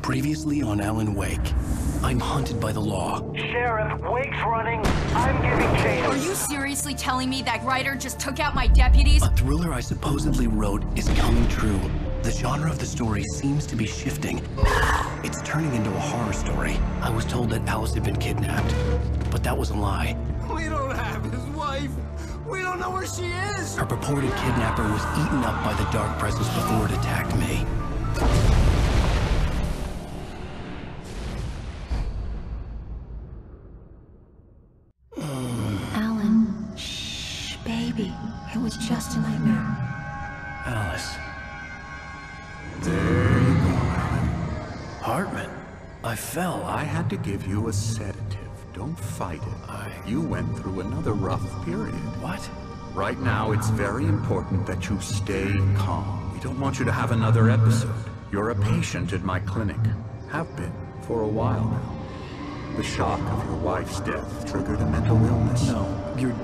Previously on Alan Wake, I'm hunted by the law. Sheriff, Wake's running. I'm giving chase. Are you seriously telling me that Ryder just took out my deputies? A thriller I supposedly wrote is coming true. The genre of the story seems to be shifting. It's turning into a horror story. I was told that Alice had been kidnapped, but that was a lie. We don't have his wife. We don't know where she is. Her purported kidnapper was eaten up by the dark presence before it attacked me. Alan, shh, baby. It was just a nightmare. Alice. There you go, Alan. Hartman. I fell. I had to give you a sedative. Don't fight it. You went through another rough period. What? Right now, it's very important that you stay calm. We don't want you to have another episode. You're a patient at my clinic. Have been for a while now. The shock of your wife's death triggered a mental illness. No, you're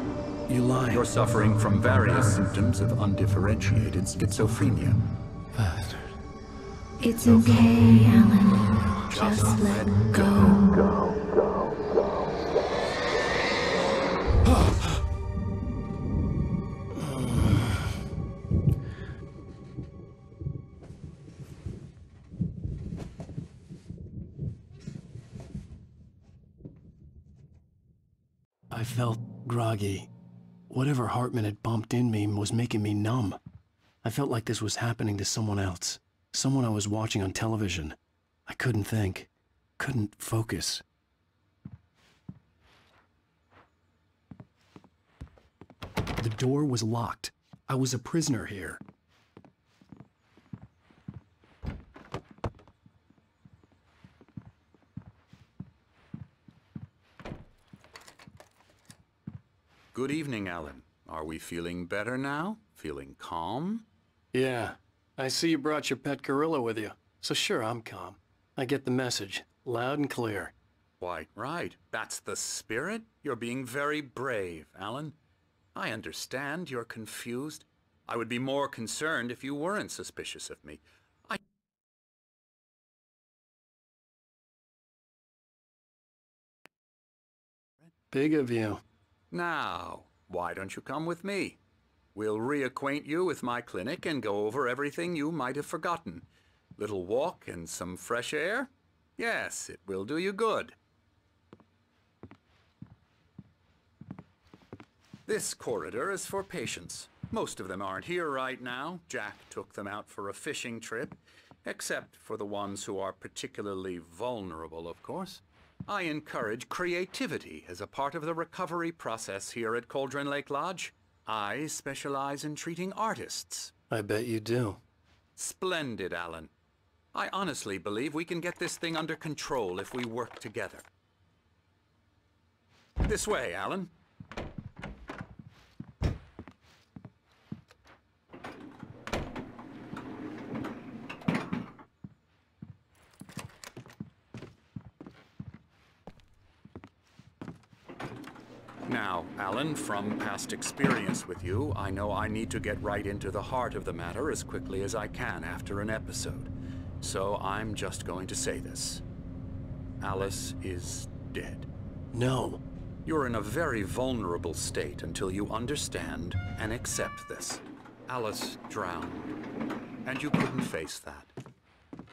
lying. You're suffering from various symptoms of undifferentiated schizophrenia. Bastard. It's okay, Alan. Just let go. I felt groggy. Whatever Hartman had bumped in me was making me numb. I felt like this was happening to someone else. Someone I was watching on television. I couldn't think. Couldn't focus. The door was locked. I was a prisoner here. Good evening, Alan. Are we feeling better now? Feeling calm? Yeah. I see you brought your pet gorilla with you. So sure, I'm calm. I get the message. Loud and clear. Quite right. That's the spirit. You're being very brave, Alan. I understand you're confused. I would be more concerned if you weren't suspicious of me. Big of you. Now, why don't you come with me? We'll reacquaint you with my clinic and go over everything you might have forgotten. Little walk and some fresh air? Yes, it will do you good. This corridor is for patients. Most of them aren't here right now. Jack took them out for a fishing trip, except for the ones who are particularly vulnerable, of course. I encourage creativity as a part of the recovery process here at Cauldron Lake Lodge. I specialize in treating artists. I bet you do. Splendid, Alan. I honestly believe we can get this thing under control if we work together. This way, Alan. Now, Alan, from past experience with you, I know I need to get right into the heart of the matter as quickly as I can after an episode. So I'm just going to say this. Alice is dead. No. You're in a very vulnerable state until you understand and accept this. Alice drowned, and you couldn't face that.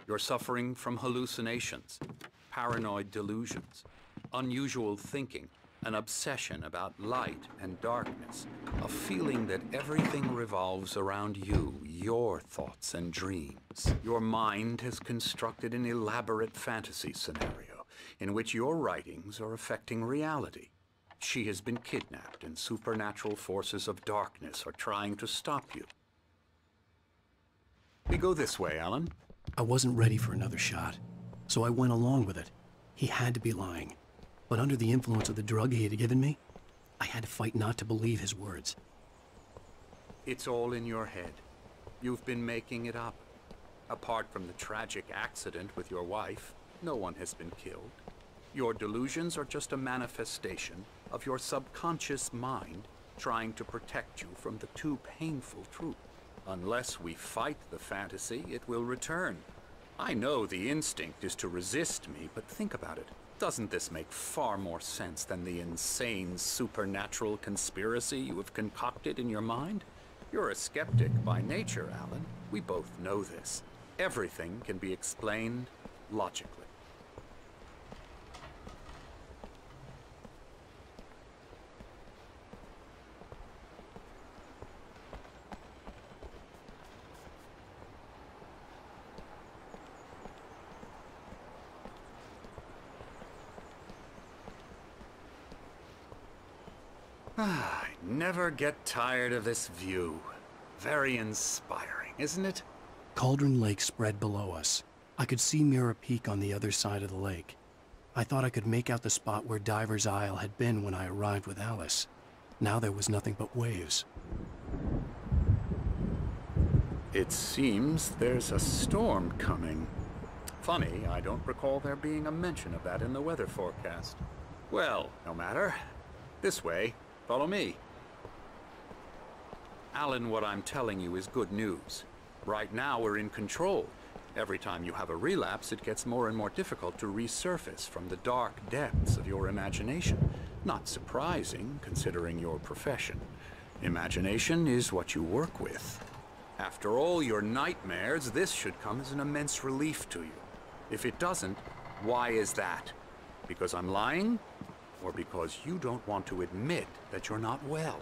You're suffering from hallucinations, paranoid delusions, unusual thinking, an obsession about light and darkness, a feeling that everything revolves around you, your thoughts and dreams. Your mind has constructed an elaborate fantasy scenario in which your writings are affecting reality. She has been kidnapped and supernatural forces of darkness are trying to stop you. We go this way, Alan. I wasn't ready for another shot, so I went along with it. He had to be lying. But under the influence of the drug he had given me, I had to fight not to believe his words. It's all in your head. You've been making it up. Apart from the tragic accident with your wife, no one has been killed. Your delusions are just a manifestation of your subconscious mind trying to protect you from the too painful truth. Unless we fight the fantasy, it will return. I know the instinct is to resist me, but think about it. Doesn't this make far more sense than the insane supernatural conspiracy you have concocted in your mind? You're a skeptic by nature, Alan. We both know this. Everything can be explained logically. I never get tired of this view. Very inspiring, isn't it? Cauldron Lake spread below us. I could see Mirror Peak on the other side of the lake. I thought I could make out the spot where Diver's Isle had been when I arrived with Alice. Now there was nothing but waves. It seems there's a storm coming. Funny, I don't recall there being a mention of that in the weather forecast. Well, no matter. This way. Follow me. Alan, what I'm telling you is good news. Right now, we're in control. Every time you have a relapse, it gets more and more difficult to resurface from the dark depths of your imagination. Not surprising, considering your profession. Imagination is what you work with. After all your nightmares, this should come as an immense relief to you. If it doesn't, why is that? Because I'm lying? Or because you don't want to admit that you're not well?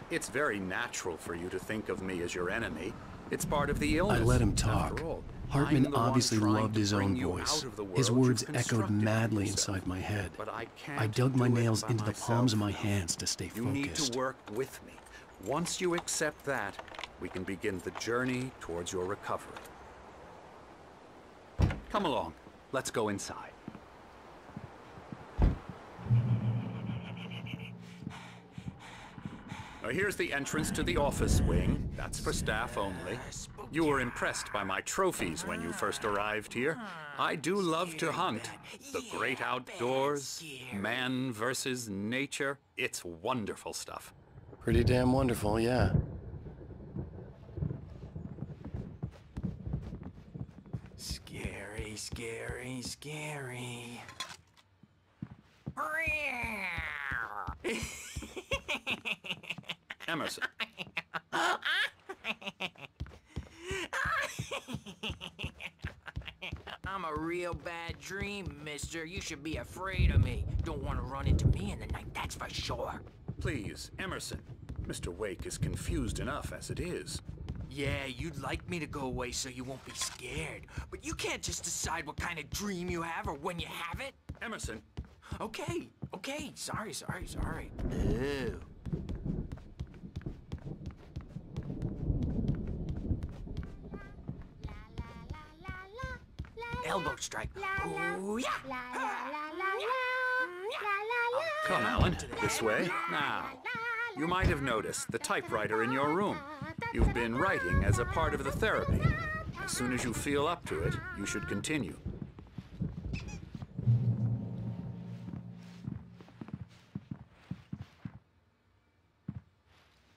It's very natural for you to think of me as your enemy. It's part of the illness. I let him talk. After all, Hartman I'm the one obviously trying loved to his bring own you voice. out of the world His you've words echoed constructed madly yourself. inside my head. But I can't I dug my do it nails by into the palms of my myself. hands to stay You need to focused. work with me. Once you accept that, we can begin the journey towards your recovery. Come along. Let's go inside. Now here's the entrance to the office wing. That's for staff only. You were impressed by my trophies when you first arrived here. I do love to hunt. The great outdoors, man versus nature. It's wonderful stuff. Pretty damn wonderful, yeah. Scary, scary, scary. Emerson. I'm a real bad dream, mister. You should be afraid of me. Don't want to run into me in the night, that's for sure. Please, Emerson. Mr. Wake is confused enough as it is. Yeah, you'd like me to go away so you won't be scared. But you can't just decide what kind of dream you have or when you have it. Emerson. Okay, okay. Sorry. Ew. Elbow strike. Ooh, yeah. Come, Alan. This way. Now. You might have noticed the typewriter in your room. You've been writing as a part of the therapy. As soon as you feel up to it, you should continue.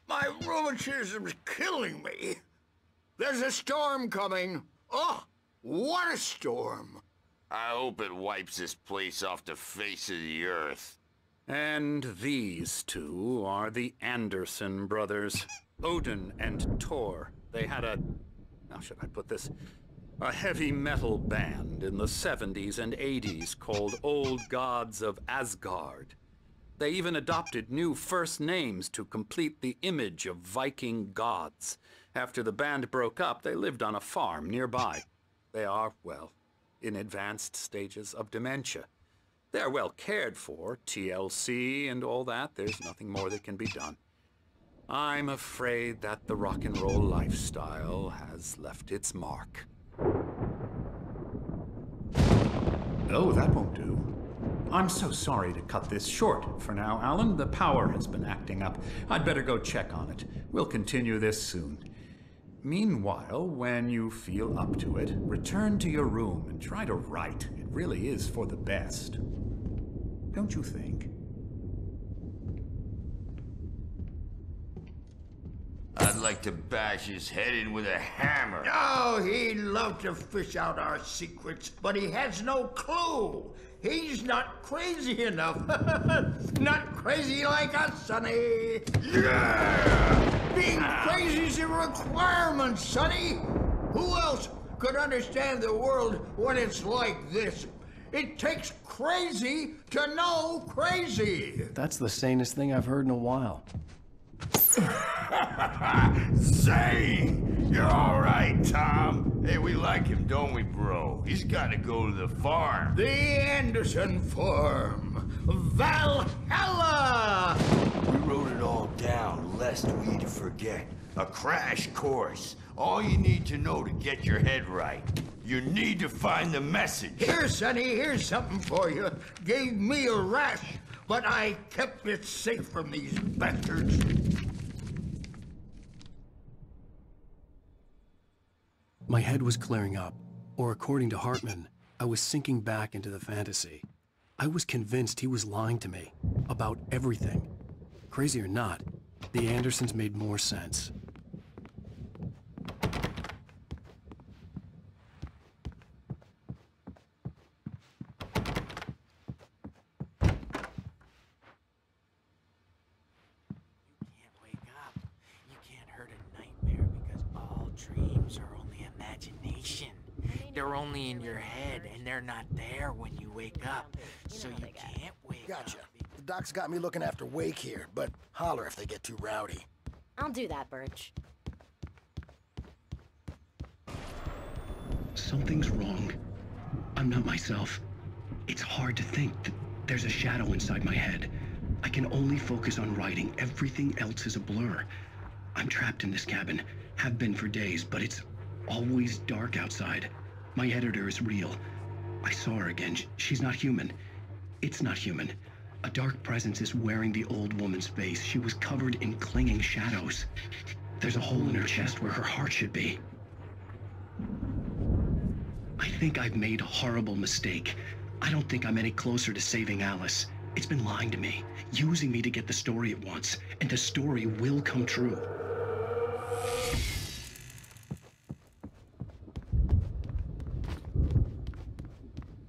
My rheumatism's killing me. There's a storm coming. Oh, what a storm. I hope it wipes this place off the face of the earth. And these two are the Anderson brothers, Odin and Tor. They had how should I put this? A heavy metal band in the 70s and 80s called Old Gods of Asgard. They even adopted new first names to complete the image of Viking gods. After the band broke up, they lived on a farm nearby. They are, well, in advanced stages of dementia. They're well cared for, TLC and all that. There's nothing more that can be done. I'm afraid that the rock and roll lifestyle has left its mark. Oh, that won't do. I'm so sorry to cut this short for now, Alan. The power has been acting up. I'd better go check on it. We'll continue this soon. Meanwhile, when you feel up to it, return to your room and try to write. It really is for the best. Don't you think? I'd like to bash his head in with a hammer. Oh, he'd love to fish out our secrets, but he has no clue. He's not crazy enough. Not crazy like us, Sonny. Yeah! Being crazy's a requirement, Sonny. Who else could understand the world when it's like this? It takes crazy to know crazy. That's the sanest thing I've heard in a while. Zane! You're all right, Tom. Hey, we like him, don't we, bro? He's got to go to the farm. The Anderson farm. Valhalla! We wrote it all down, lest we forget. A crash course. All you need to know to get your head right. You need to find the message. Here, Sonny, here's something for you. Gave me a rash, but I kept it safe from these bastards. My head was clearing up, or according to Hartman, I was sinking back into the fantasy. I was convinced he was lying to me about everything. Crazy or not, the Andersons made more sense. They're only in your head, and they're not there when you wake up. So you can't wake up. Gotcha. The doc's got me looking after Wake here, but holler if they get too rowdy. I'll do that, Birch. Something's wrong. I'm not myself. It's hard to think that there's a shadow inside my head. I can only focus on writing. Everything else is a blur. I'm trapped in this cabin. Have been for days, but it's always dark outside. My editor is real. I saw her again. She's not human. It's not human. A dark presence is wearing the old woman's face. She was covered in clinging shadows. There's a hole in her chest where her heart should be. I think I've made a horrible mistake. I don't think I'm any closer to saving Alice. It's been lying to me, using me to get the story it wants, and the story will come true.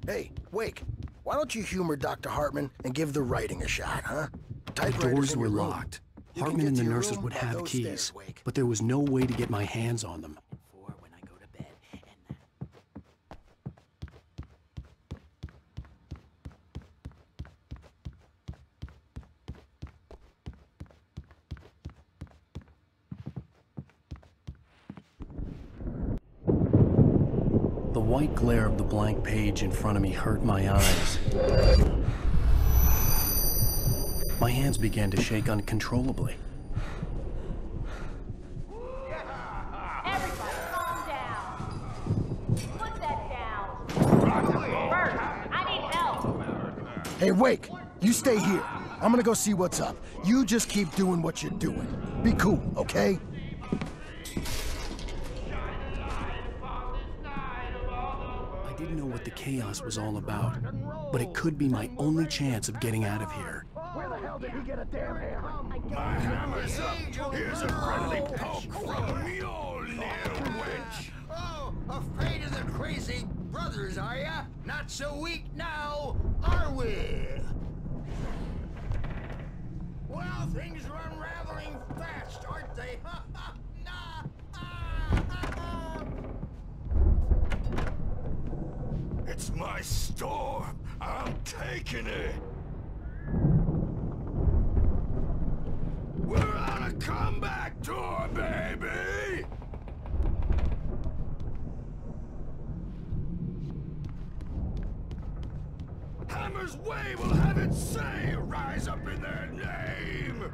Hey, Wake, why don't you humor Dr. Hartman and give the writing a shot, huh? The doors were locked. Hartman and the nurses would have keys, but there was no way to get my hands on them. When I go to bed, The white glare of the blank page in front of me hurt my eyes. My hands began to shake uncontrollably. Everybody, calm down. Put that down. Bert, I need help. Hey, Wake, you stay here. I'm gonna go see what's up. You just keep doing what you're doing. Be cool, okay? I didn't know what the chaos was all about, but it could be my only chance of getting out of here. Where the hell did he get a damn hammer? My hammer's up. Here's a friendly poke from Mjolnir, wench. Oh, afraid of the crazy brothers, are ya? Not so weak now, are we? Well, things are unraveling fast, aren't they? It's my storm. I'm taking it. We're on a comeback tour, baby! Hammer's Way will have its say rise up in their name!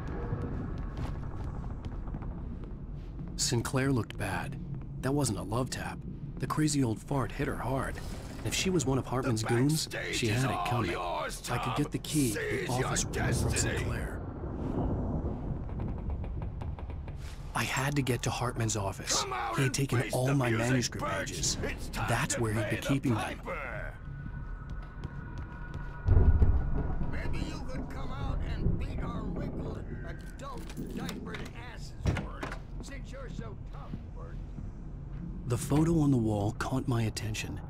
Sinclair looked bad. That wasn't a love tap. The crazy old fart hit her hard. And if she was one of Hartman's goons, she had it coming. I could get the key to the office room from Sinclair. I had to get to Hartman's office. He had taken all my manuscript pages. That's where he'd been keeping them. Maybe you could come out and beat our wrinkled adult diapered asses for us, since you're so tough for it. The photo on the wall caught my attention.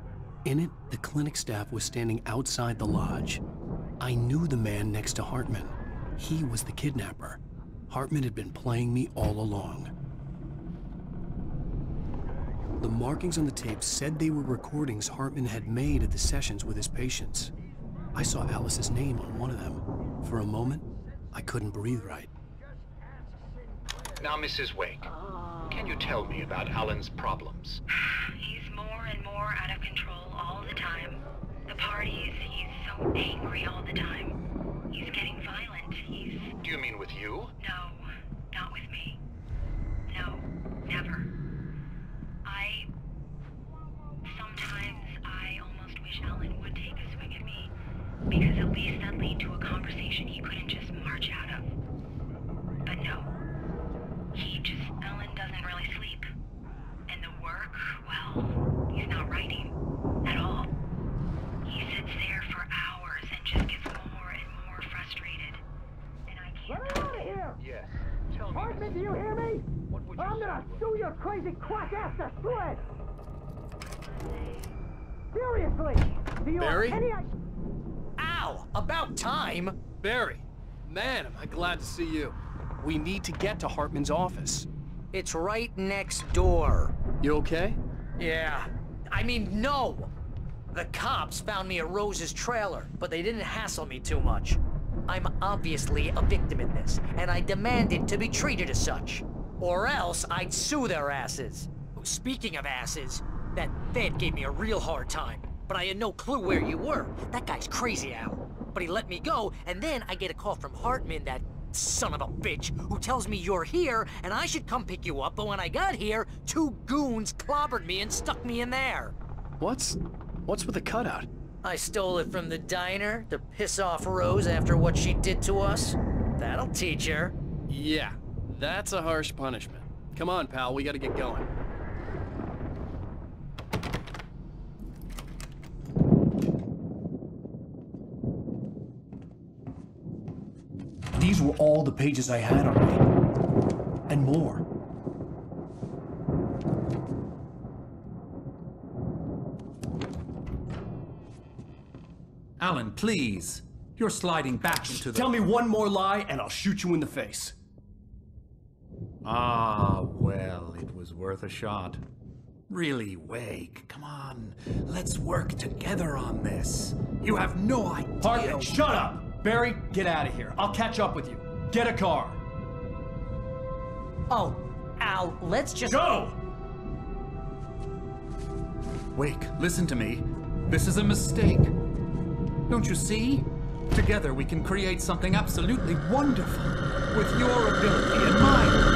In it, the clinic staff was standing outside the lodge. I knew the man next to Hartman. He was the kidnapper. Hartman had been playing me all along. The markings on the tape said they were recordings Hartman had made at the sessions with his patients. I saw Alice's name on one of them. For a moment, I couldn't breathe right. Now, Mrs. Wake, can you tell me about Alan's problems? He's more and more out of control all the time. The parties, he's so angry all the time. He's getting violent. Do you mean with you? No, not with me. No, never. Sometimes I almost wish Alan would take a swing at me, because at least that'd lead to a conversation he couldn't just march out of. But no. Alan doesn't really sleep. And the work, well, he's not writing at all. He sits there for hours and just gets more and more frustrated. And I can't... Get out of here! Yes. Tell me. Hartman, do you hear me? What would you I'm gonna sue your crazy quack ass to shreds! Seriously! Do you Barry? have any... Ow! About time! Barry, man, am I glad to see you. We need to get to Hartman's office. It's right next door. You okay? Yeah. I mean, no! The cops found me at Rose's trailer, but they didn't hassle me too much. I'm obviously a victim in this, and I demanded to be treated as such. Or else I'd sue their asses. Speaking of asses, that Fed gave me a real hard time, but I had no clue where you were. That guy's crazy, Al. But he let me go, and then I get a call from Hartman, that son of a bitch, who tells me you're here, and I should come pick you up, but when I got here, 2 goons clobbered me and stuck me in there. What's with the cutout? I stole it from the diner to piss off Rose after what she did to us. That'll teach her. Yeah, that's a harsh punishment. Come on, pal, we gotta get going. These were all the pages I had on me. And more. Alan, please. You're sliding back into the... Tell me one more lie and I'll shoot you in the face. Ah, well, it was worth a shot. Really, Wake, come on. Let's work together on this. You have no idea... Hartman, shut up! Barry, get out of here. I'll catch up with you. Get a car. Oh, Al, let's just... Go! Wake, listen to me. This is a mistake. Don't you see? Together we can create something absolutely wonderful. With your ability and mine.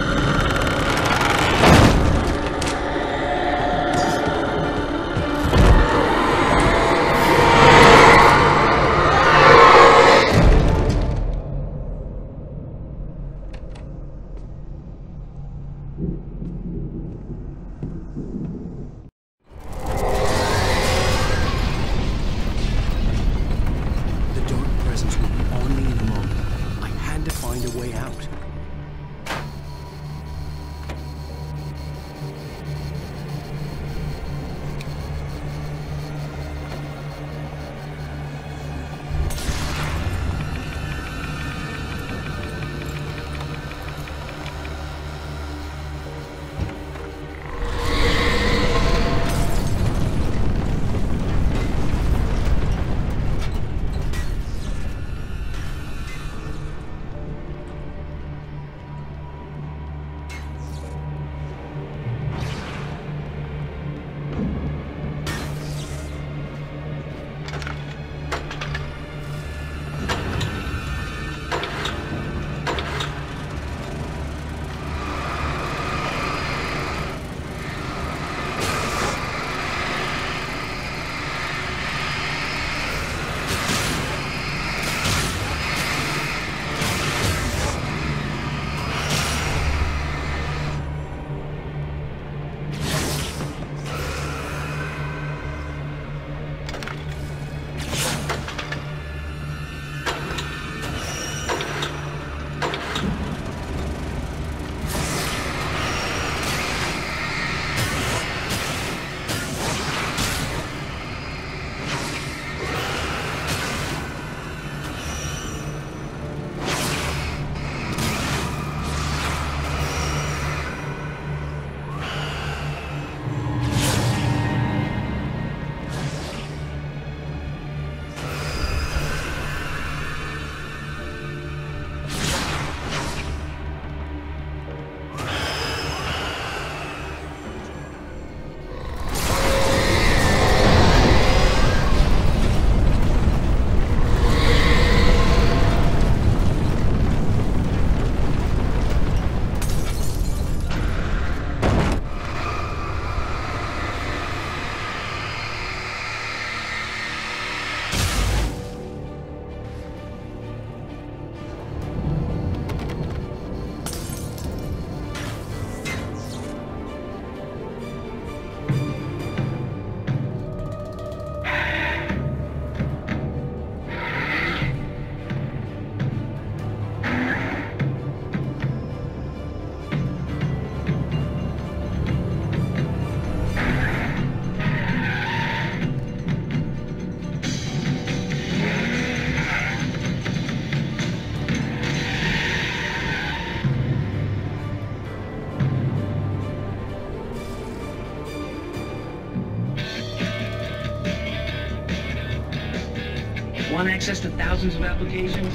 Want access to thousands of applications?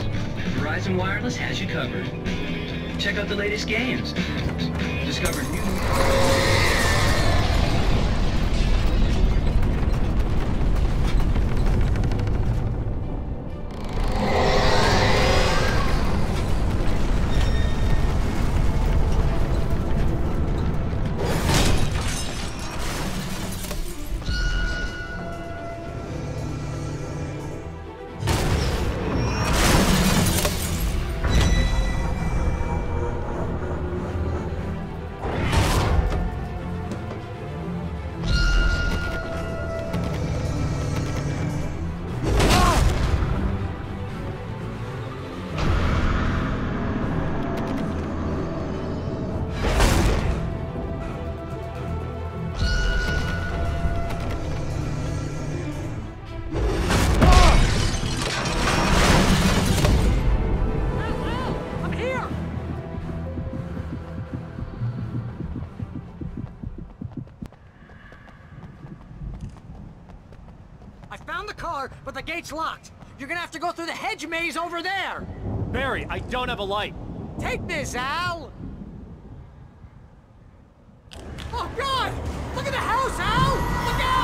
Verizon Wireless has you covered. Check out the latest games. Discover new... I found the car, but the gate's locked. You're gonna have to go through the hedge maze over there. Barry, I don't have a light. Take this, Al! Oh, God! Look at the house, Al! Look out!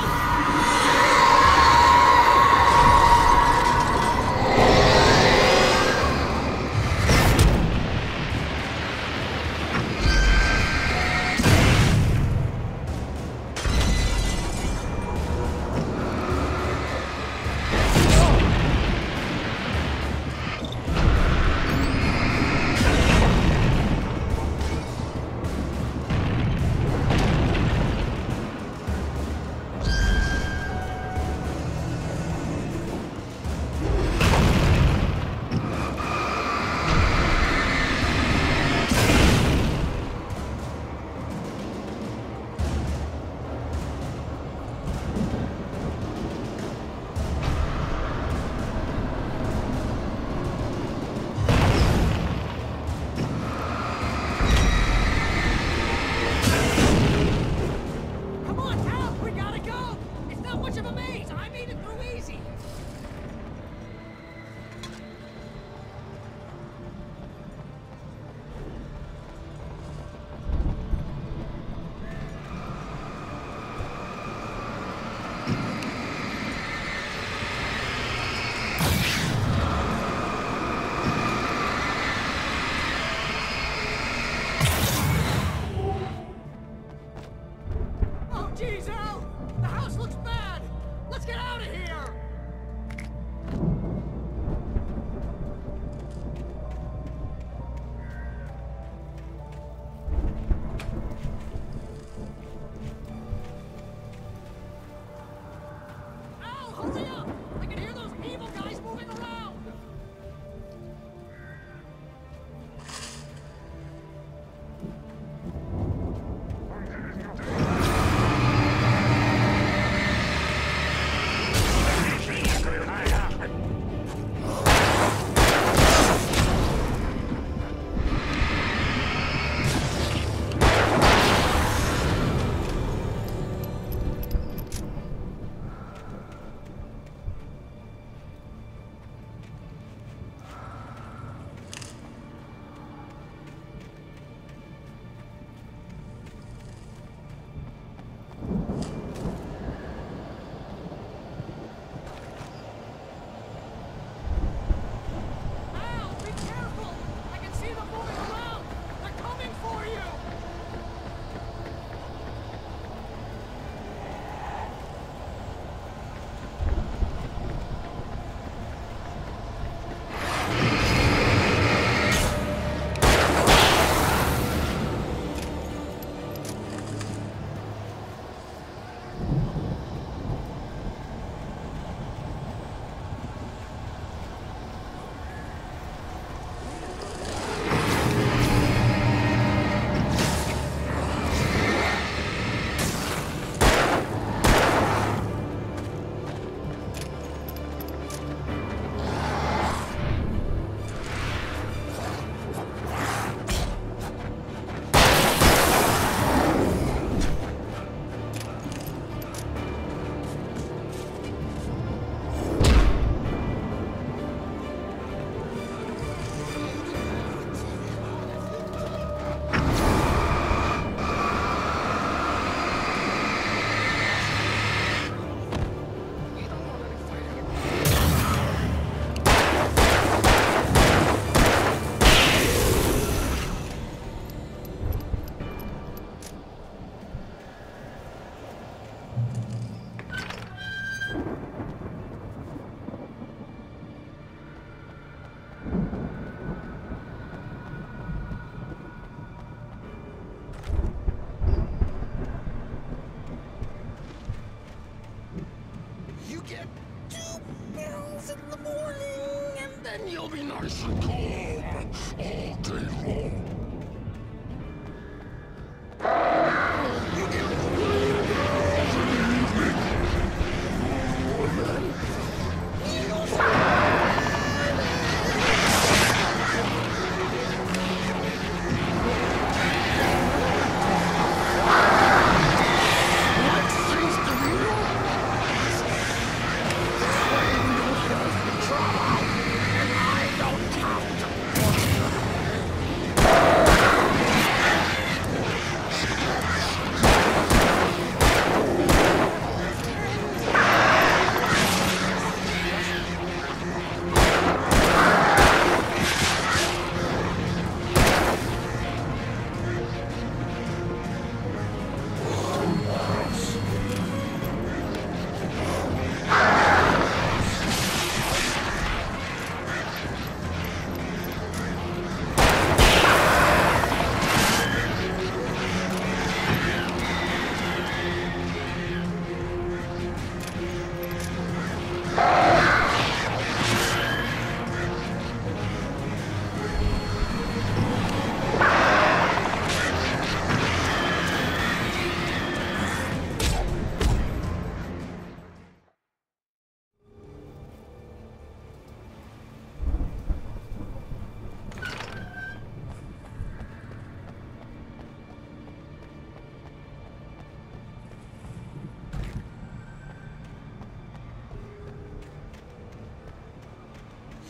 You get 2 pills in the morning, and then you'll be nice and calm all day long. You get 3 pills in the evening, and then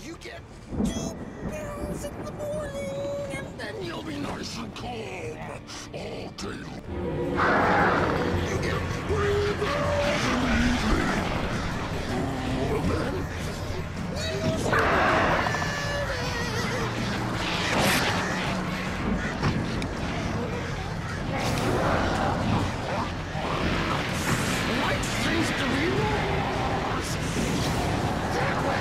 you'll get 2 pills in the morning, and then you'll be nice and calm all day long. You get 3 pills in the evening, and then life seems to be lost. That way.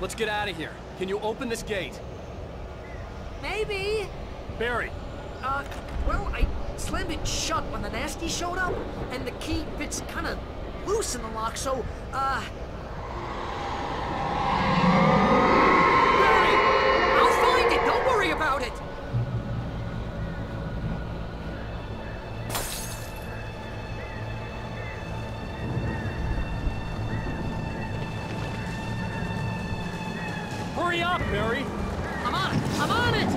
let's get out of here. Can you open this gate? Maybe. Barry. Well, I slammed it shut when the nasty showed up, and the key fits kind of loose in the lock, so, Barry! I'll find it! Don't worry about it! Hurry up, Barry! I'm on it! I'm on it!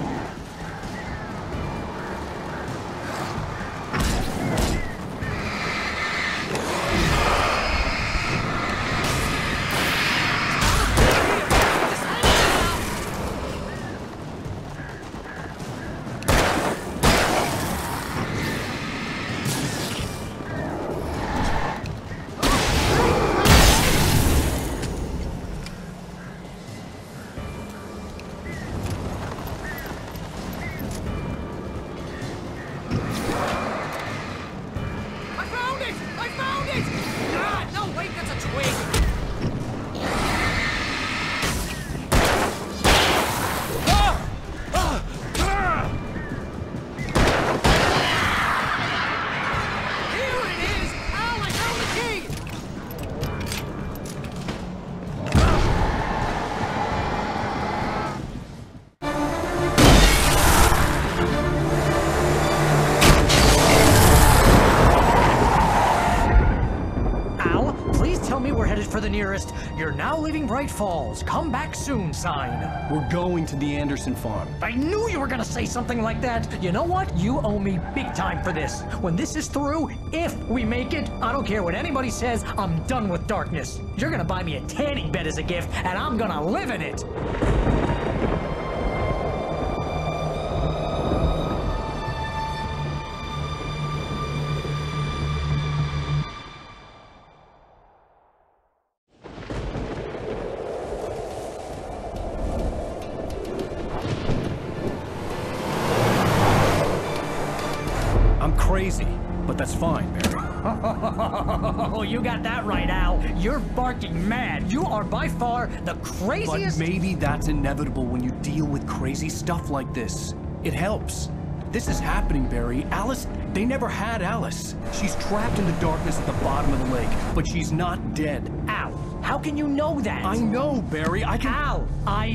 For the nearest, "You're now leaving Bright Falls. Come back soon" sign. We're going to the Anderson farm. I knew you were gonna say something like that. You know what? You owe me big time for this. When this is through, if we make it, I don't care what anybody says, I'm done with darkness. You're gonna buy me a tanning bed as a gift, and I'm gonna live in it. Crazy, but that's fine, Barry. Oh, you got that right, Al. You're barking mad. You are by far the craziest... But maybe that's inevitable when you deal with crazy stuff like this. It helps. This is happening, Barry. Alice, they never had Alice. She's trapped in the darkness at the bottom of the lake, but she's not dead. Al, how can you know that? I know, Barry. I can... Al,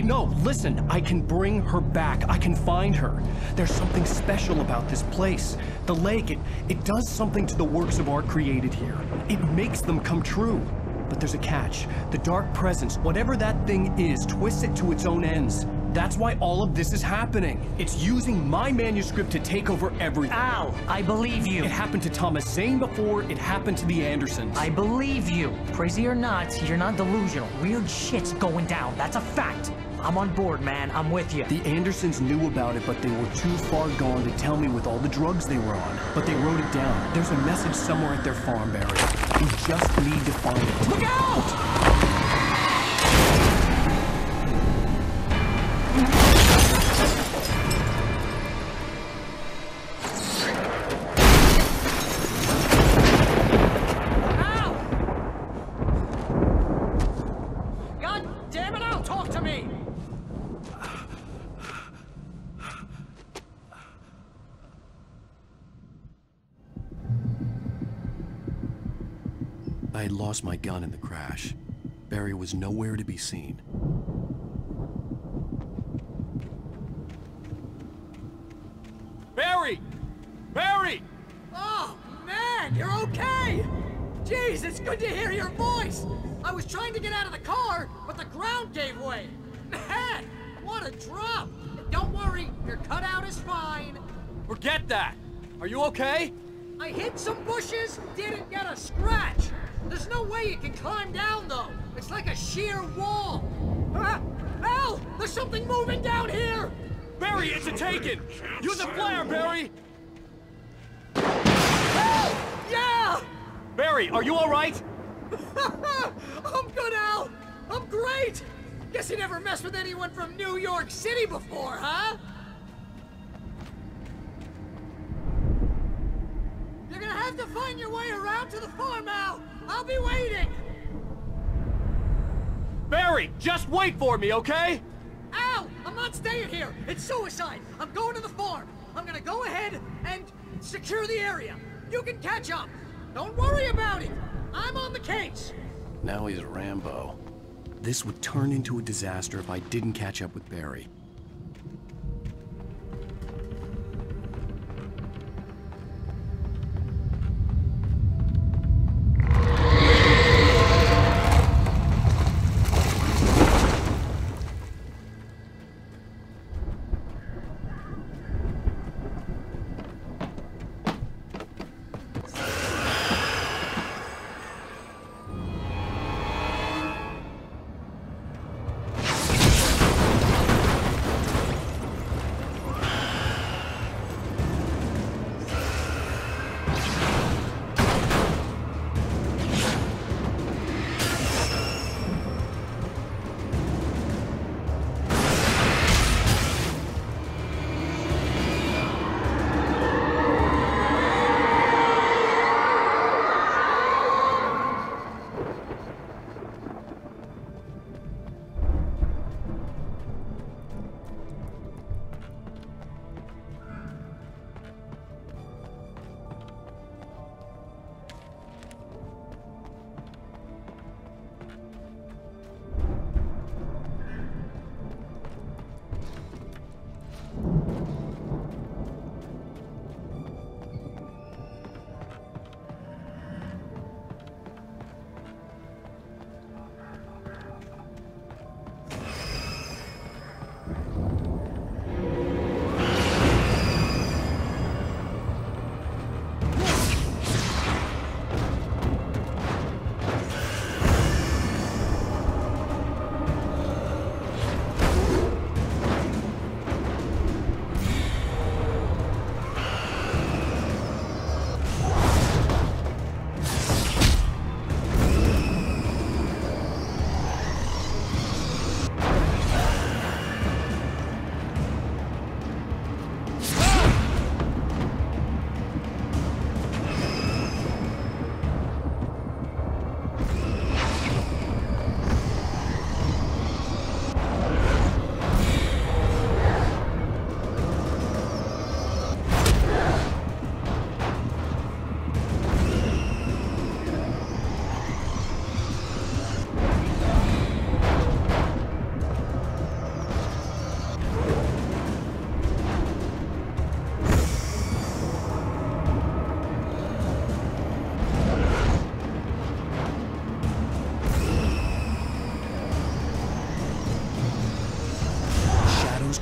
No, listen. I can bring her back. I can find her. There's something special about this place. The lake, it does something to the works of art created here. It makes them come true. But there's a catch. The dark presence, whatever that thing is, twists it to its own ends. That's why all of this is happening. It's using my manuscript to take over everything. Al, I believe you. It happened to Thomas Zane before, it happened to the Andersons. I believe you. Crazy or not, you're not delusional. Weird shit's going down. That's a fact. I'm on board, man. I'm with you. The Andersons knew about it, but they were too far gone to tell me with all the drugs they were on. But they wrote it down. There's a message somewhere at their farm, Barry. We just need to find it. Look out! I had lost my gun in the crash. Barry was nowhere to be seen. Barry! Barry! Oh, man, you're okay! Jeez, it's good to hear your voice! I was trying to get out of the car, but the ground gave way! Man, what a drop! Don't worry, your cutout is fine. Forget that! Are you okay? I hit some bushes, didn't get a scratch! There's no way you can climb down, though. It's like a sheer wall. Al! There's something moving down here! Barry, it's a Taken! Use a flare, Barry! Yeah! Barry, are you all right? I'm good, Al! I'm great! Guess you never messed with anyone from New York City before, huh? You're gonna have to find your way around to the farm, Al! I'll be waiting! Barry, just wait for me, okay? Al! I'm not staying here! It's suicide! I'm going to the farm! I'm gonna go ahead and secure the area. You can catch up. Don't worry about it. I'm on the case. Now he's Rambo. This would turn into a disaster if I didn't catch up with Barry.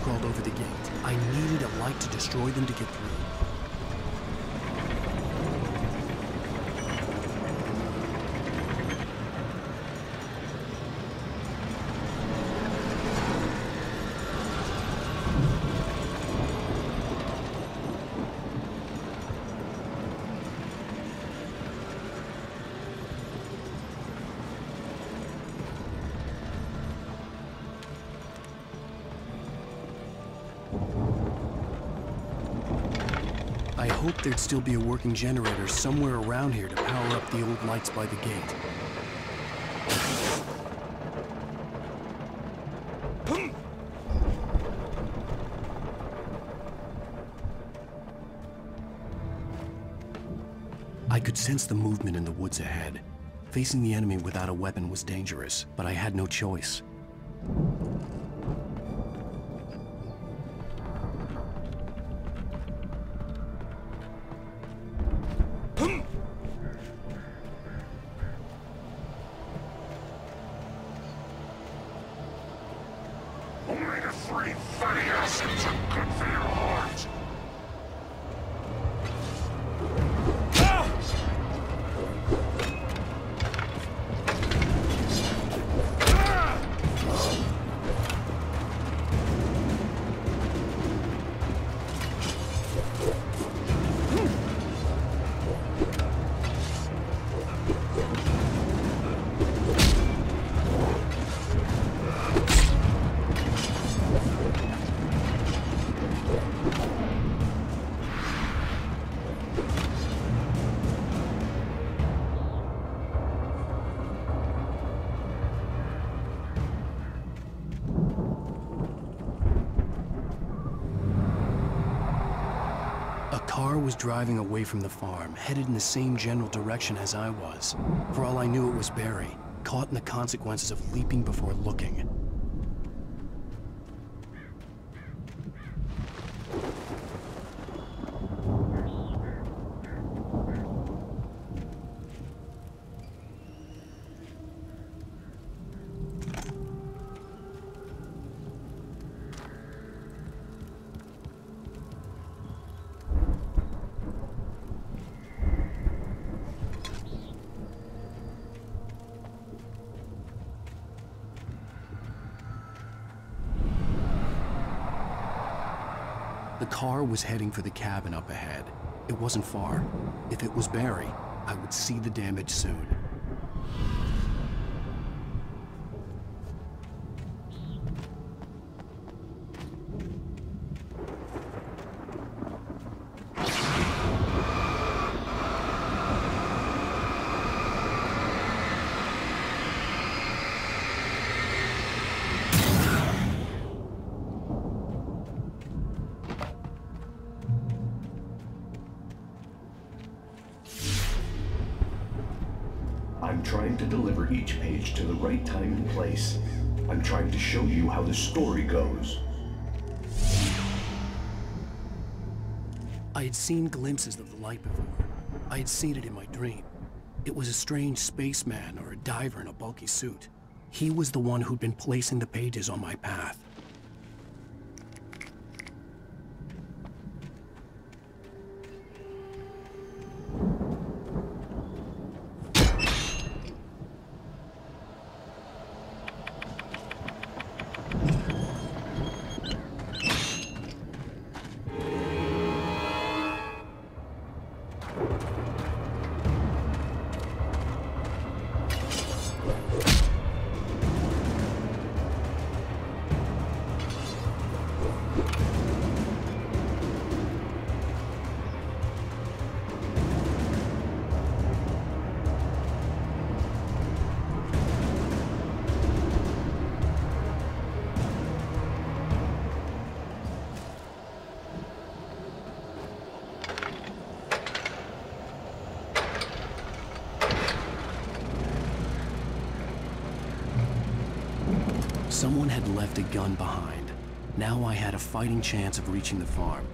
Crawled over the gate. I needed a light to destroy them to get through. I hoped there'd still be a working generator somewhere around here to power up the old lights by the gate. I could sense the movement in the woods ahead. Facing the enemy without a weapon was dangerous, but I had no choice. Omega-3 fatty acids are good for your heart. car was driving away from the farm, headed in the same general direction as I was. For all I knew, it was Barry, caught in the consequences of leaping before looking. The car was heading for the cabin up ahead. It wasn't far. If it was Barry, I would see the damage soon. I'm trying to deliver each page to the right time and place. I'm trying to show you how the story goes. I had seen glimpses of the light before. I had seen it in my dream. It was a strange spaceman or a diver in a bulky suit. He was the one who'd been placing the pages on my path. Someone had left a gun behind. Now I had a fighting chance of reaching the farm.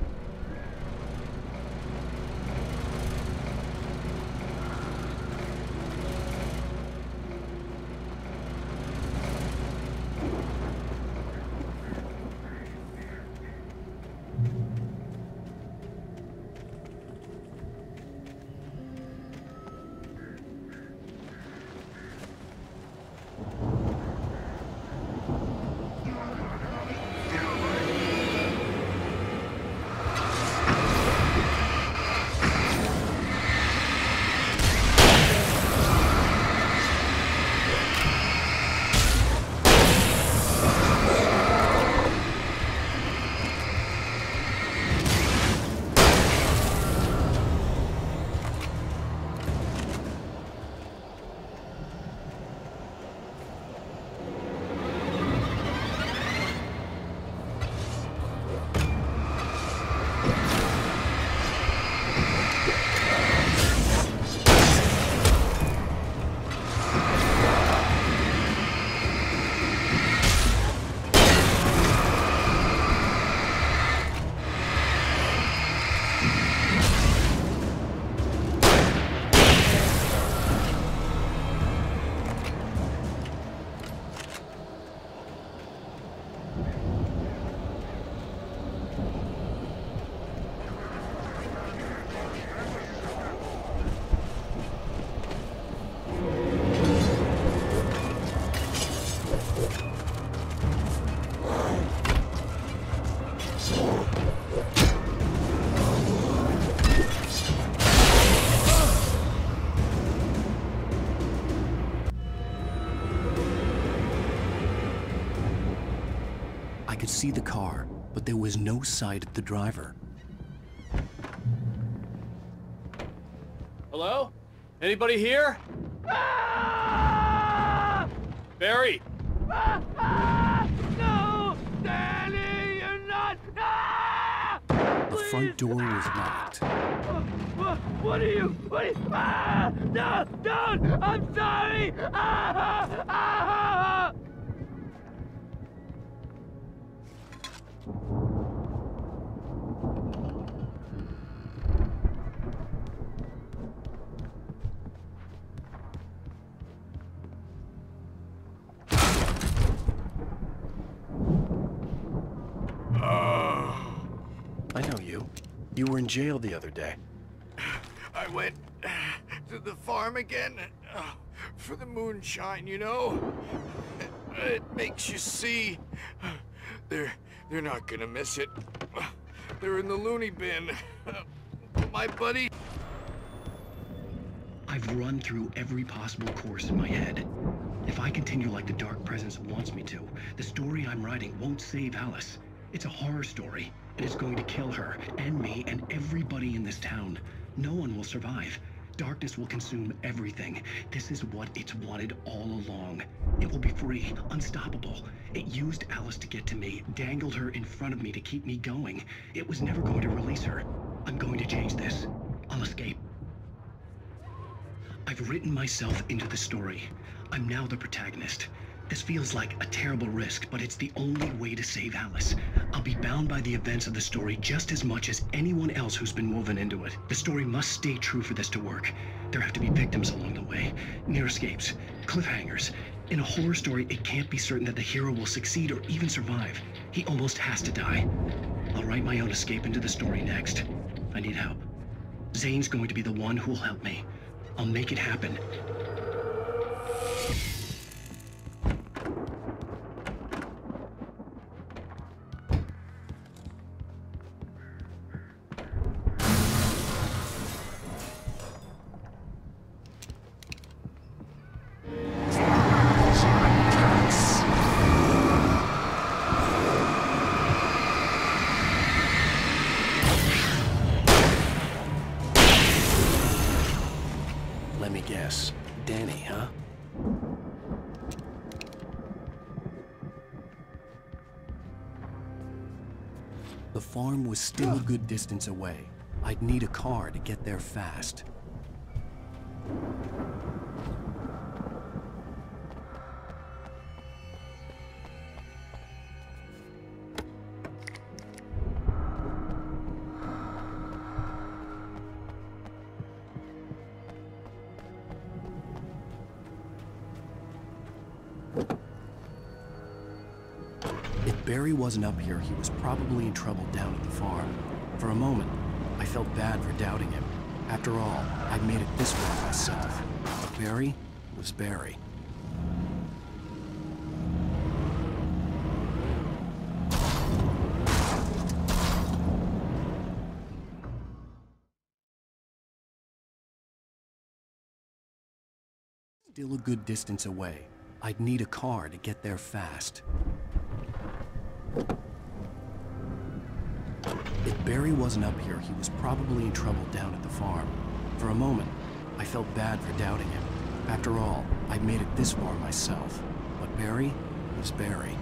I could see the car, but there was no sight of the driver. Hello? Anybody here? Barry! No! Danny, you're not! front door was locked. What are you? Ah! No! Don't! I'm sorry! Ah! Ah! I know you. You were in jail the other day. I went to the farm again for the moonshine, you know? It makes you see. They're not gonna miss it. They're in the loony bin. My buddy... I've run through every possible course in my head. If I continue like the Dark Presence wants me to, the story I'm writing won't save Alice. It's a horror story, and it's going to kill her, and me, and everybody in this town. No one will survive. Darkness will consume everything. This is what it's wanted all along. It will be free, unstoppable. It used Alice to get to me, dangled her in front of me to keep me going. It was never going to release her. I'm going to change this. I'll escape. I've written myself into the story. I'm now the protagonist. This feels like a terrible risk, but it's the only way to save Alice. I'll be bound by the events of the story just as much as anyone else who's been woven into it. The story must stay true for this to work. There have to be victims along the way, near escapes, cliffhangers. In a horror story, it can't be certain that the hero will succeed or even survive. He almost has to die. I'll write my own escape into the story next. I need help. Zane's going to be the one who'll help me. I'll make it happen. Let me guess. Danny, huh? The farm was still a good distance away. I'd need a car to get there fast. If Barry wasn't up here, he was probably in trouble down at the farm. For a moment, I felt bad for doubting him. After all, I'd made it this far myself. But Barry was Barry. Still a good distance away. I'd need a car to get there fast. If Barry wasn't up here, he was probably in trouble down at the farm. For a moment, I felt bad for doubting him. After all, I'd made it this far myself. But Barry was Barry.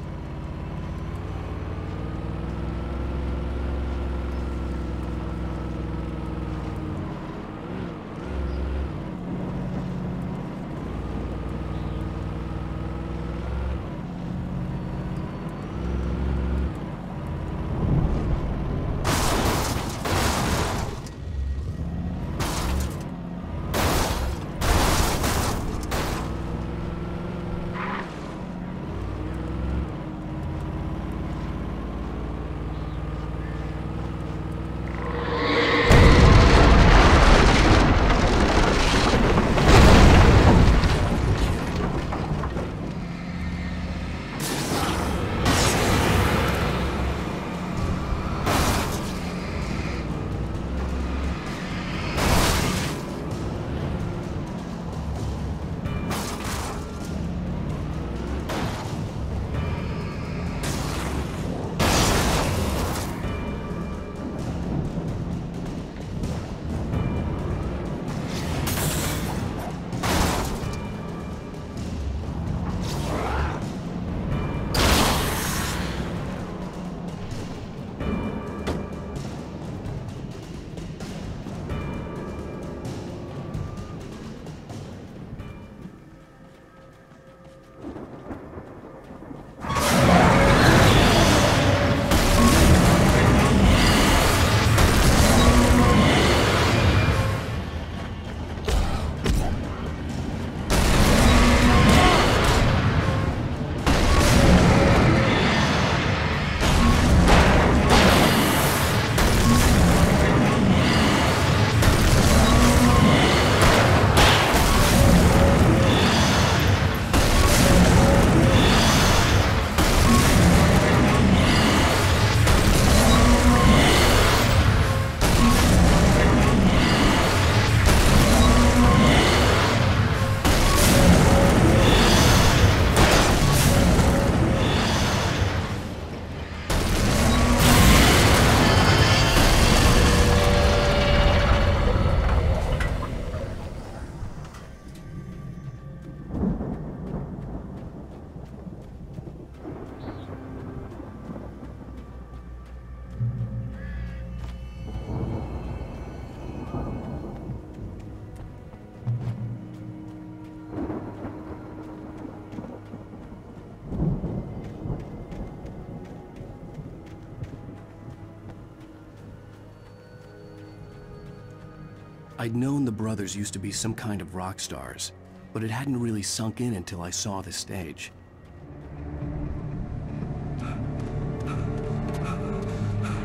I'd known the brothers used to be some kind of rock stars, but it hadn't really sunk in until I saw the stage.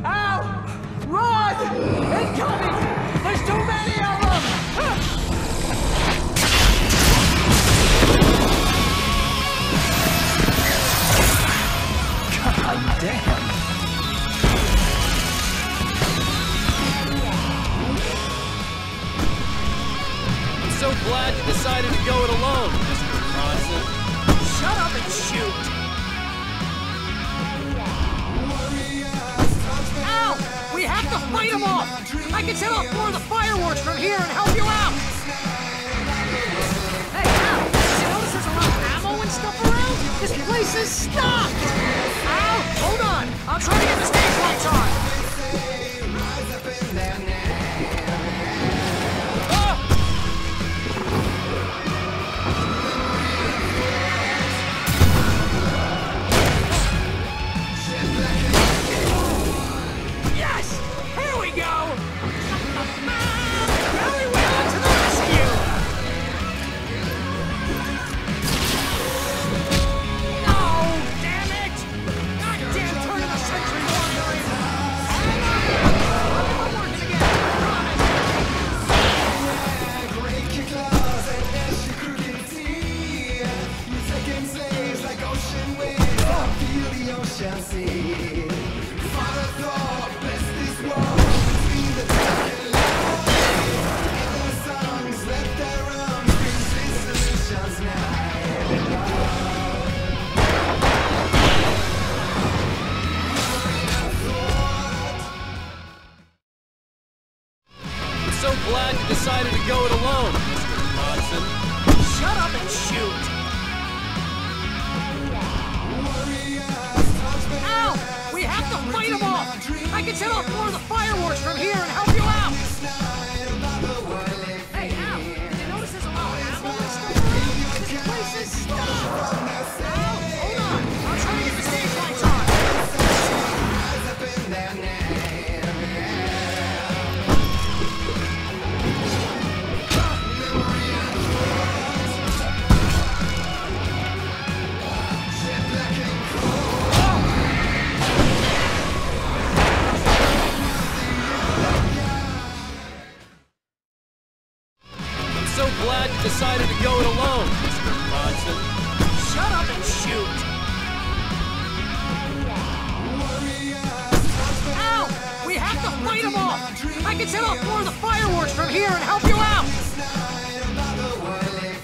Ow! Run! Incoming! There's too many of them! God damn! I'm so glad you decided to go it alone, Mr. Bronson. Shut up and shoot! Ow! We have to fight them off! I can set off more of the fireworks from here and help you out! Hey, Al! Did you notice there's a lot of ammo and stuff around? This place is stocked! Al! Hold on! I'll try to get the stage lights on! Decided to go it alone, Mr. Bronson. Shut up and shoot! Ow! We have to fight them off! I can set off more of the fireworks from here and help you out!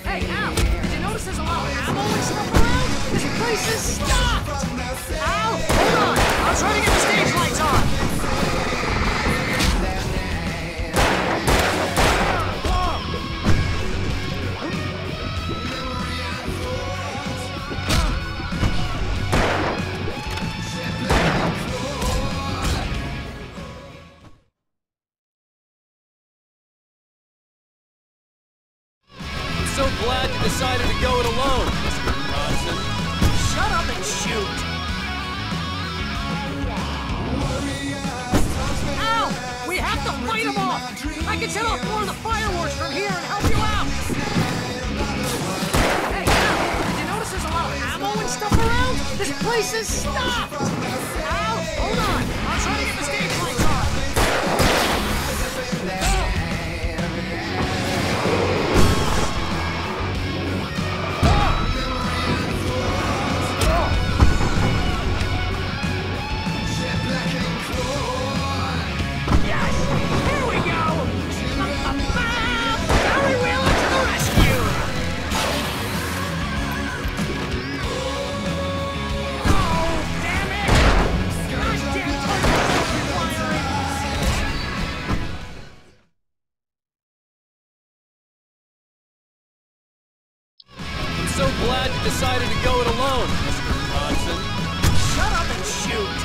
Hey, Al! Did you notice there's a lot of ammo and stuff around? This place is stocked! Al! Hold on! I'll try to get the stage lights on! Glad you decided to go it alone, Mr. Bronson. Shut up and shoot! Ow! We have to fight them off! I can set off more of the fireworks from here and help you out! Hey, Al! Did you notice there's a lot of ammo and stuff around? This place is stocked! Al! Hold on! I'll try to get the stage lights on! So glad you decided to go it alone, Mr. Bronson. Shut up and shoot!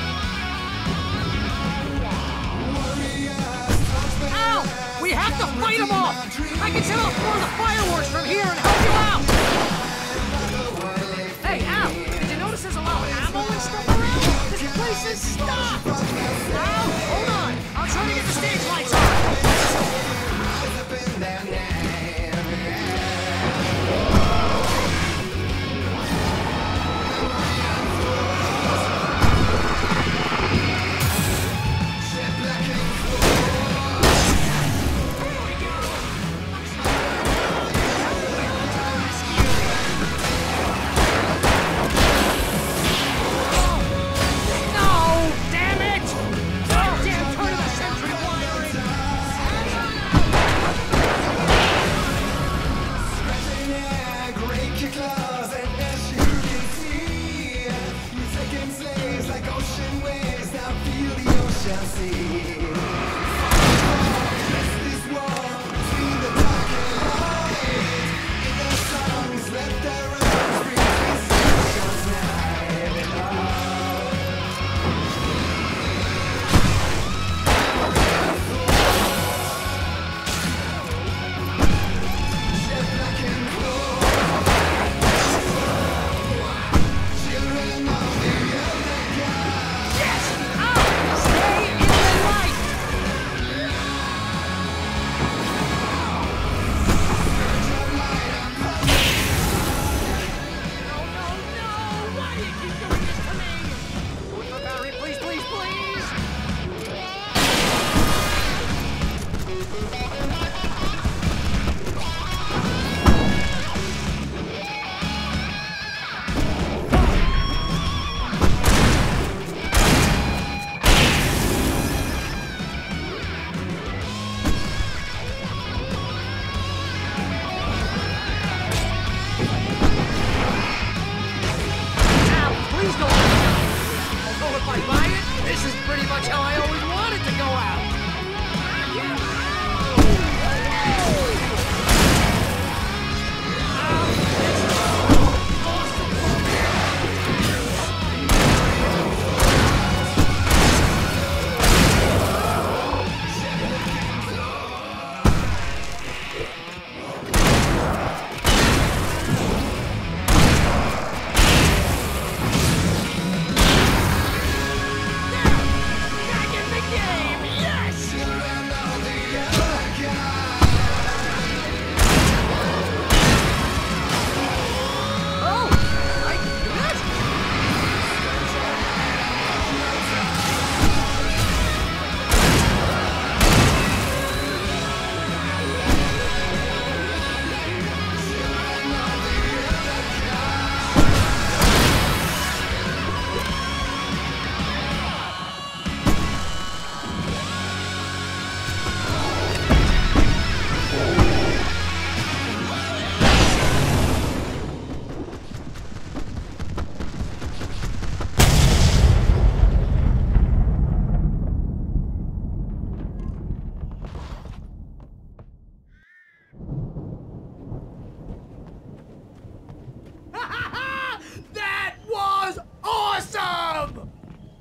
Ow! We have to fight them off! I can set off more of the fireworks from here and help you out! Hey, Al! Did you notice there's a lot of ammo and stuff around? This place is stocked! Al! Hold on! I'll try to get the stage lights on!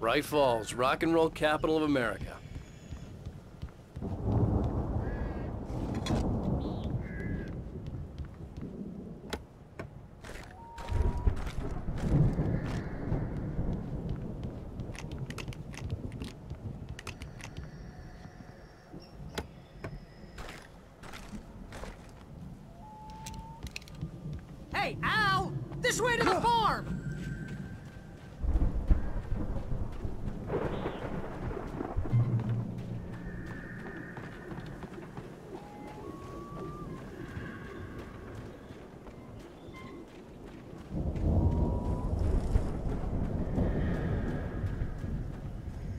Bright Falls, rock and roll capital of America. Hey, Al! This way to the farm!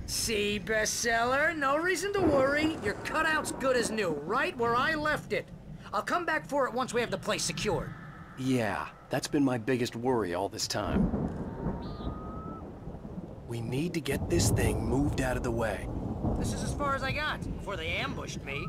See, bestseller? No reason to worry. Your cutout's good as new, right where I left it. I'll come back for it once we have the place secured. Yeah, that's been my biggest worry all this time. We need to get this thing moved out of the way. This is as far as I got before they ambushed me.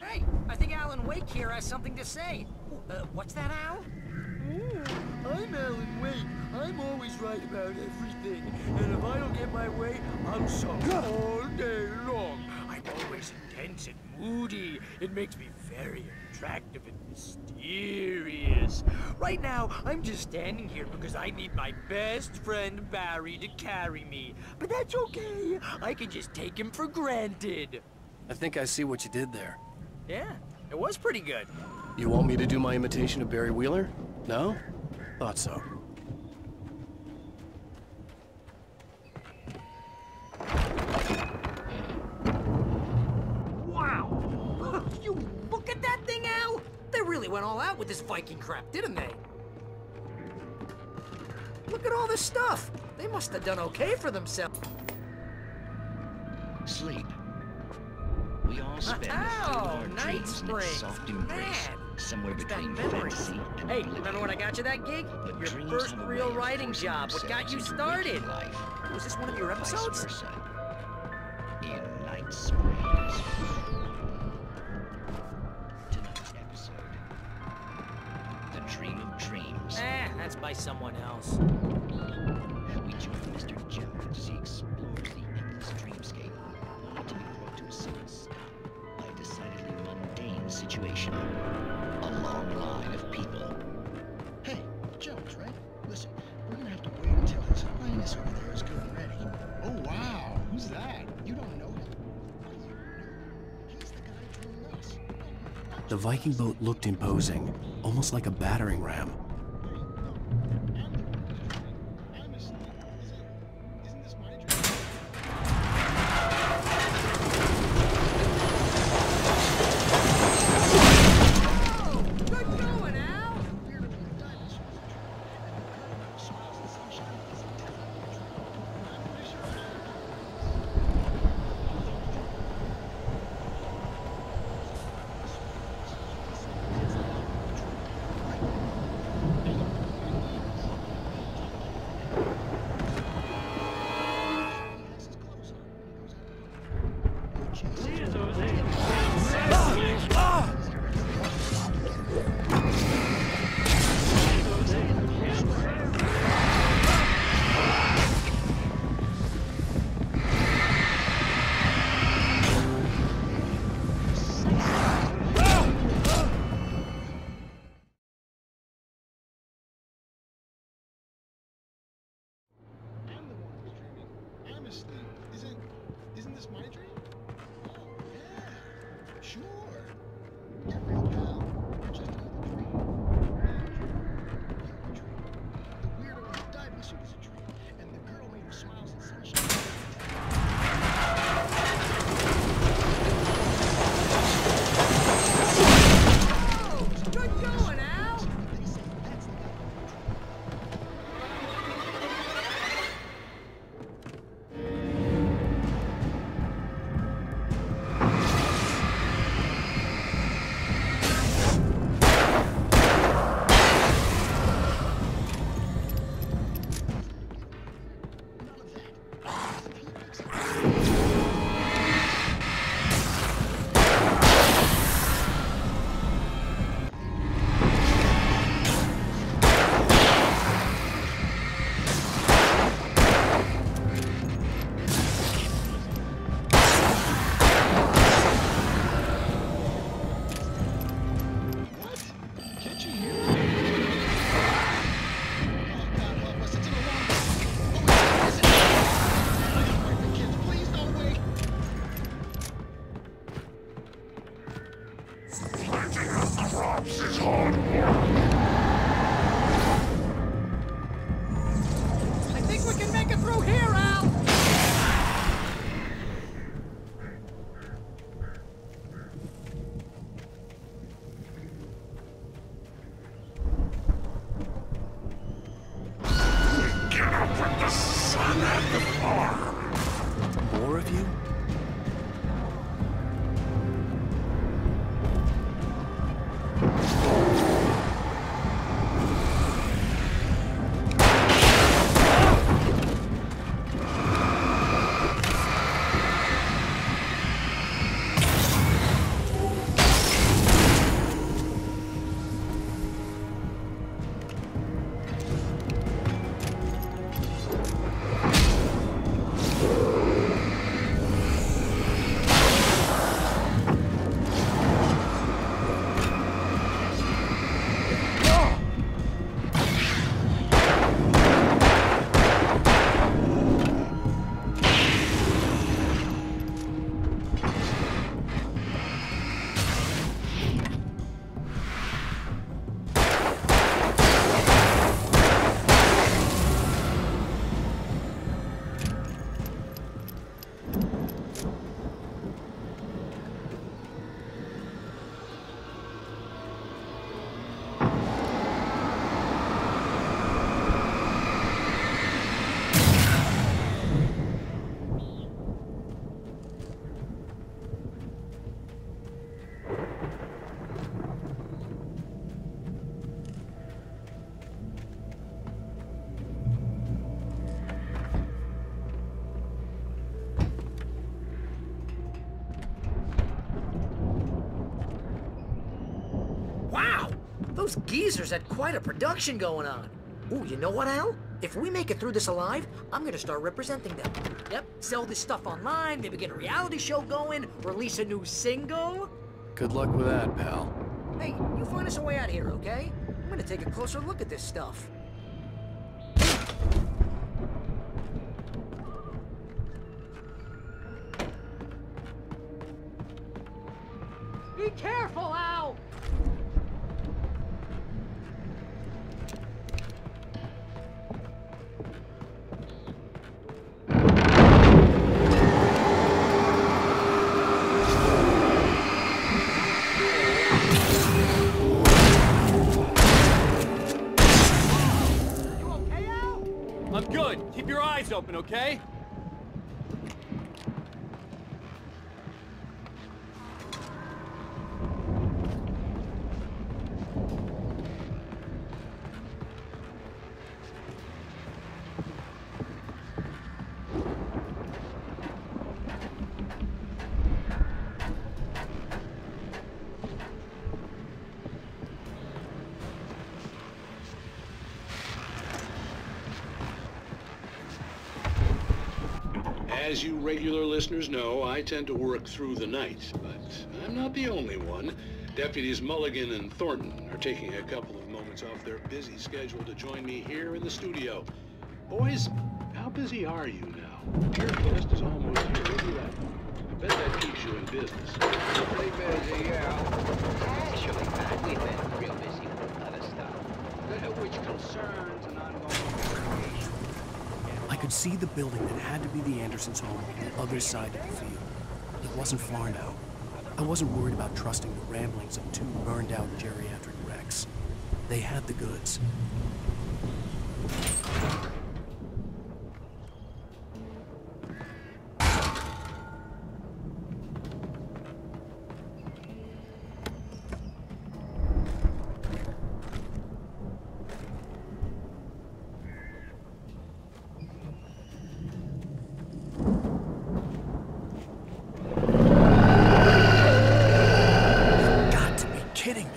Hey, I think Alan Wake here has something to say. What's that, Al? I'm Alan Wake. I'm always right about everything. And if I don't get my way, I'm sorry all day long. I'm always intense and moody. It makes me very attractive and mysterious. Right now, I'm just standing here because I need my best friend Barry to carry me. But that's okay. I can just take him for granted. I think I see what you did there. Yeah, it was pretty good. You want me to do my imitation of Barry Wheeler? No? Thought so. Wow! You look at that thing, Al! They really went all out with this Viking crap, didn't they? Look at all this stuff! They must have done okay for themselves. Sleep. We all spend a few of our dreams in a soft embrace, somewhere between fantasy and Hey, oblivion. remember when I got you that gig? But Your dreams first have a real way of writing forcing job. What got you themselves into waking started? life, Was this one of your vice episodes? versa. In Night Springs. Tonight's episode, The Dream of Dreams. That's by someone else. We join Mr. Jones as he explores the endless dreamscape, only to be brought to a sudden stop by a decidedly mundane situation. A long line of people. Hey, Jones, right? Listen, we're gonna have to wait until His Highness over there is good and ready. Oh, wow. Who's that? You don't know him? He's the guy drilling us. The Viking boat looked imposing, almost like a battering ram. through here, Al! Get up with the sun and the farm. More of you? Those geezers had quite a production going on. Ooh, you know what, Al? If we make it through this alive, I'm gonna start representing them. Yep, sell this stuff online, maybe get a reality show going, release a new single. Good luck with that, pal. Hey, you find us a way out of here, okay? I'm gonna take a closer look at this stuff. Be careful, Al! I'm good. Keep your eyes open, okay? As you regular listeners know, I tend to work through the night, but I'm not the only one. Deputies Mulligan and Thornton are taking a couple of moments off their busy schedule to join me here in the studio. Boys, how busy are you now? Your guest is almost here. Look at that. I bet that keeps you in business. Pretty busy, yeah. Actually, Pat, we've been real busy with other stuff, which concerns an ongoing investigation. I could see the building that had to be the Andersons' home on the other side of the field. It wasn't far now. I wasn't worried about trusting the ramblings of two burned-out geriatric wrecks. They had the goods. Kidding me.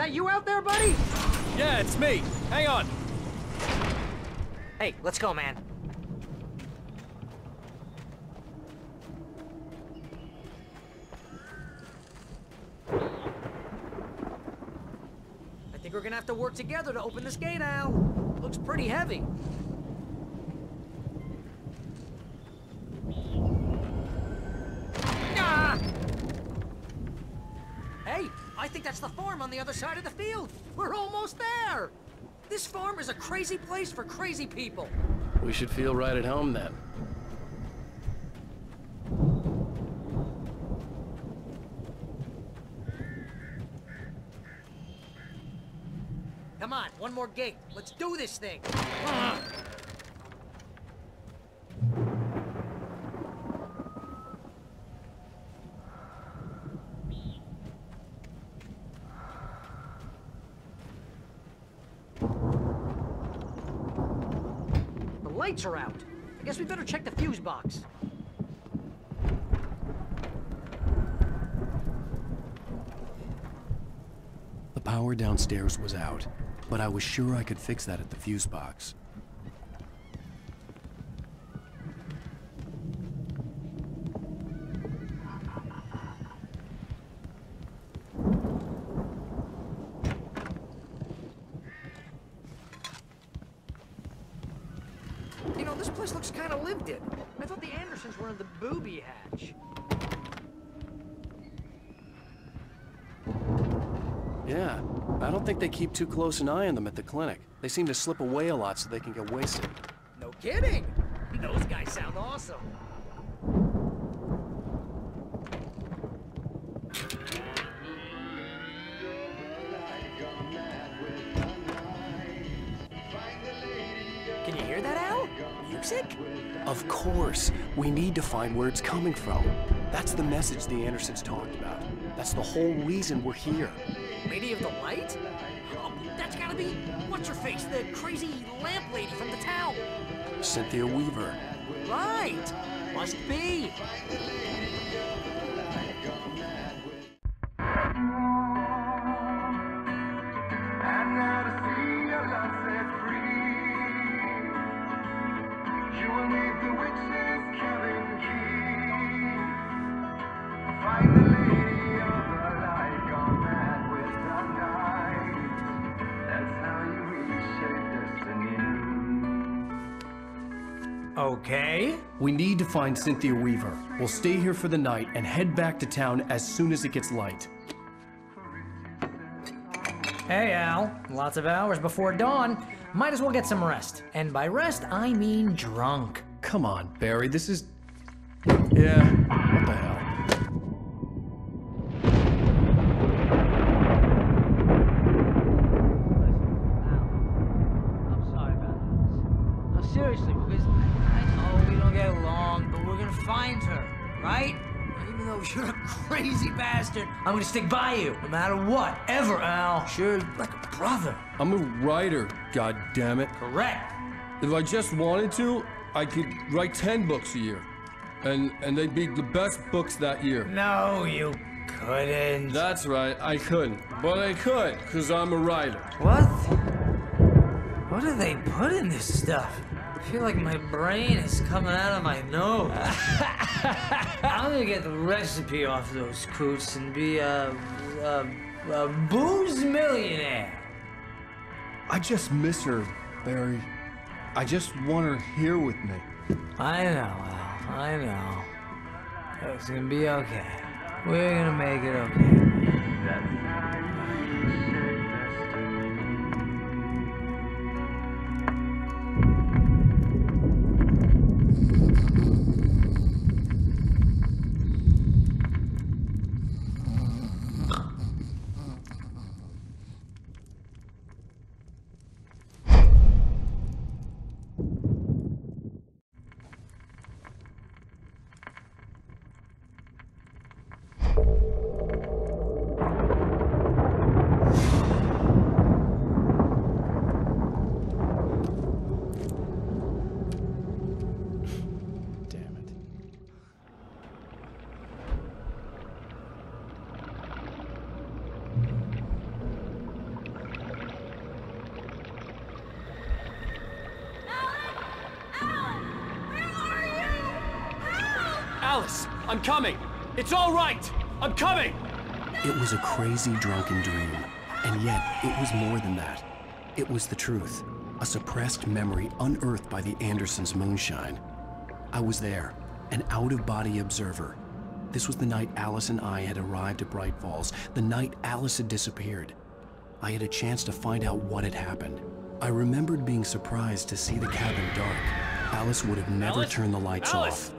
that you out there, buddy? Yeah, it's me. Hang on. Hey, let's go, man. I think we're gonna have to work together to open this gate, Al. Looks pretty heavy. Ah! Hey, I think that's the farm on the other side of the field. We're almost there. This farm is a crazy place for crazy people. We should feel right at home then. Come on, one more gate. Let's do this thing. The lights are out. I guess we better check the fuse box. The power downstairs was out, but I was sure I could fix that at the fuse box. You know, this place looks kind of lived in. I thought the Andersons were in the booby hatch. Yeah, I don't think they keep too close an eye on them at the clinic. They seem to slip away a lot so they can get wasted. No kidding! Those guys sound awesome. Can you hear that, Al? Music? Of course. We need to find where it's coming from. That's the message the Andersons talked about. That's the whole reason we're here. Lady of the Light? Oh, that's gotta be... What's-her-face? The crazy lamp lady from the town. Cynthia Weaver. Right! Must be. Okay. We need to find Cynthia Weaver. We'll stay here for the night and head back to town as soon as it gets light. Hey, Al. Lots of hours before dawn. Might as well get some rest. And by rest, I mean drunk. Come on, Barry, this is... Yeah, what the hell? I'm sorry about this. No, seriously, because I know we don't get along, but we're gonna find her, right? Even though you're a crazy bastard, I'm gonna stick by you, no matter what, ever, Al. Sure, like a brother. I'm a writer, goddammit. Correct. If I just wanted to, I could write 10 books a year. And they'd be the best books that year. No, you couldn't. That's right, I couldn't. But I could, because I'm a writer. What? What do they put in this stuff? I feel like my brain is coming out of my nose. I'm gonna get the recipe off those coots and be a booze millionaire. I just miss her, Barry. I just want her here with me. I know, Al. I know. It's gonna be okay. We're gonna make it okay. Alice, I'm coming! It's all right! I'm coming! It was a crazy, drunken dream, and yet it was more than that. It was the truth, a suppressed memory unearthed by the Andersons' moonshine. I was there, an out-of-body observer. This was the night Alice and I had arrived at Bright Falls, the night Alice had disappeared. I had a chance to find out what had happened. I remembered being surprised to see the cabin dark. Alice would have never turned the lights off.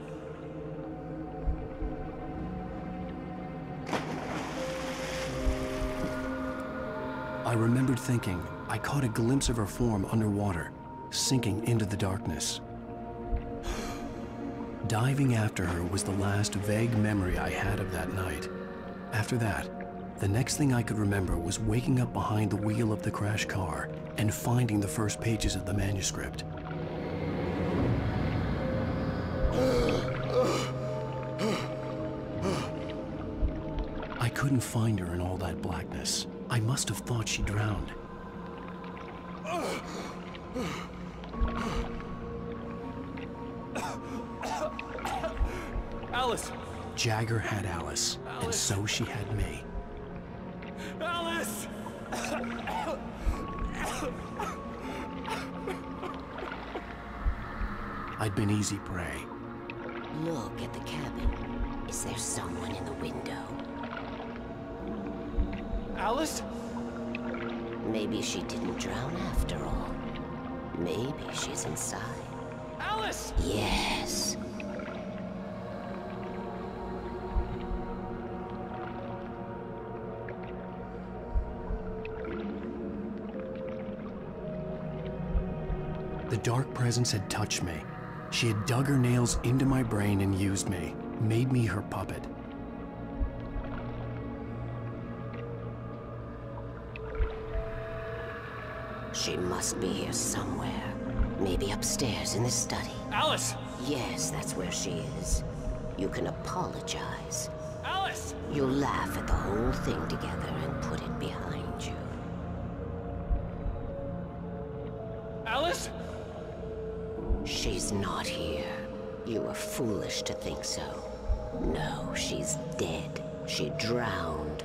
I remembered thinking I caught a glimpse of her form underwater, sinking into the darkness. Diving after her was the last vague memory I had of that night. After that, the next thing I could remember was waking up behind the wheel of the crashed car and finding the first pages of the manuscript. I couldn't find her in all that blackness. I must have thought she drowned. Alice! Jagger had Alice, and so she had me. Alice! I'd been easy prey. Look at the cabin. Is there someone in the window? Alice? Maybe she didn't drown after all. Maybe she's inside. Alice! Yes. The dark presence had touched me. She had dug her nails into my brain and used me, made me her puppet. She must be here somewhere. Maybe upstairs in the study. Alice! Yes, that's where she is. You can apologize. Alice! You'll laugh at the whole thing together and put it behind you. Alice? She's not here. You were foolish to think so. No, she's dead. She drowned.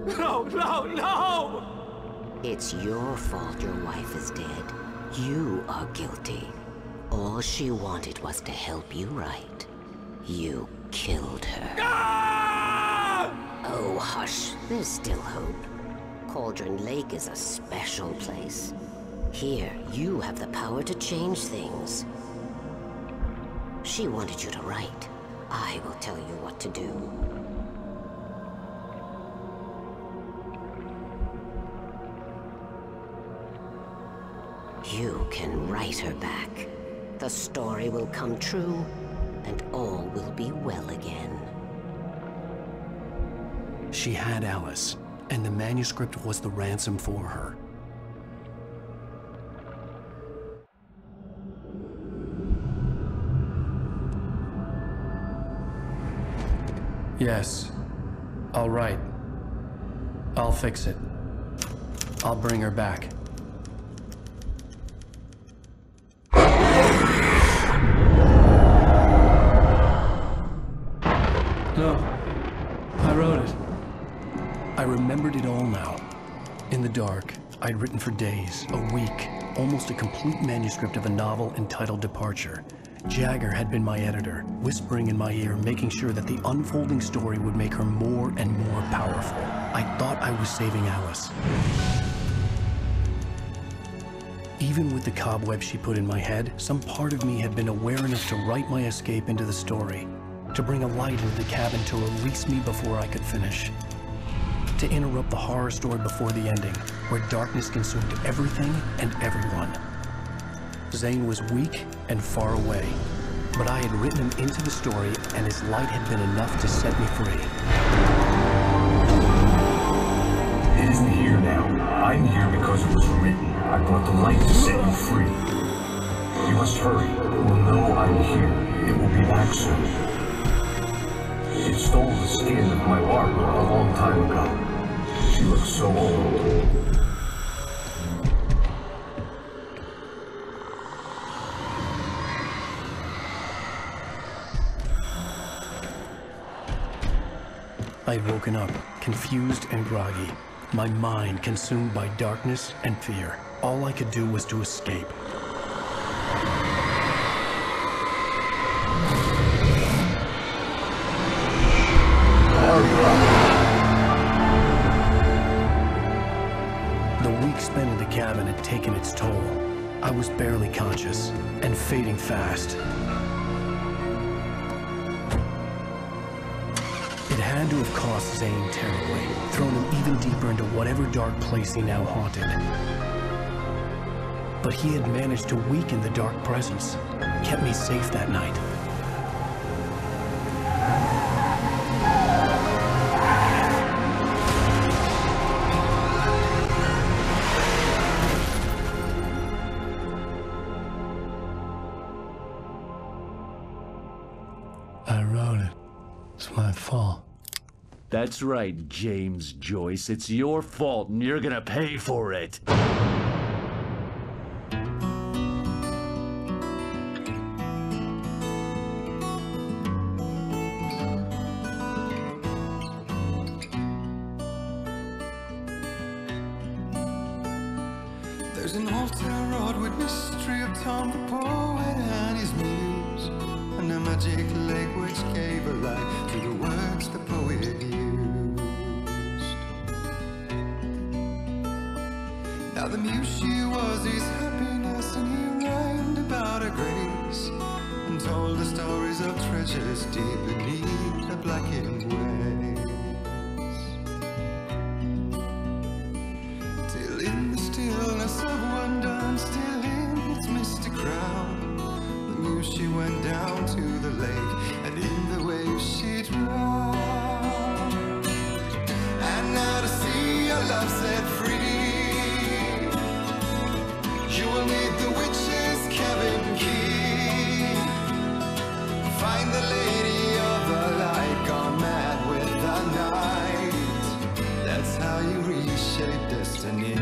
No, no, no! It's your fault your wife is dead. You are guilty. All she wanted was to help you right. You killed her. Ah! Oh, hush. There's still hope. Cauldron Lake is a special place. Here, you have the power to change things. She wanted you to write. I will tell you what to do. You can write her back. The story will come true, and all will be well again. She had Alice, and the manuscript was the ransom for her. Yes. All right. I'll fix it. I'll bring her back. No. I wrote it. I remembered it all now. In the dark, I'd written for days, a week, almost a complete manuscript of a novel entitled Departure. Jagger had been my editor, whispering in my ear, making sure that the unfolding story would make her more and more powerful. I thought I was saving Alice. Even with the cobweb she put in my head, some part of me had been aware enough to write my escape into the story, to bring a light into the cabin to release me before I could finish, to interrupt the horror story before the ending, where darkness consumed everything and everyone. Zane was weak and far away, but I had written him into the story, and his light had been enough to set me free. It isn't here now. I'm here because it was written. I brought the light to set you free. You must hurry. You will know I'm here. It will be back soon. It stole the skin of my Barbara a long time ago. She looks so old. I had woken up, confused and groggy, my mind consumed by darkness and fear. All I could do was to escape. The week spent in the cabin had taken its toll. I was barely conscious and fading fast. It had to have cost Zane terribly, thrown him even deeper into whatever dark place he now haunted. But he had managed to weaken the dark presence, kept me safe that night. I wrote it. It's my fault. That's right, James Joyce. It's your fault, and you're gonna pay for it. There's an old town road with mystery of Tom the poet and his muse, and a magic lake which gave a life to the words the poet used. Now the muse she was his happiness, and he rhymed about her grace, and told the stories of treasures deep beneath the blackened waves. Till in the stillness of wonder, still in its misty crown, the muse she went down to the lake, and in the waves she drowned. And now to see your love set free, you will need the witch's cabin key. Find the lady of the light, gone mad with the night. That's how you reshape destiny.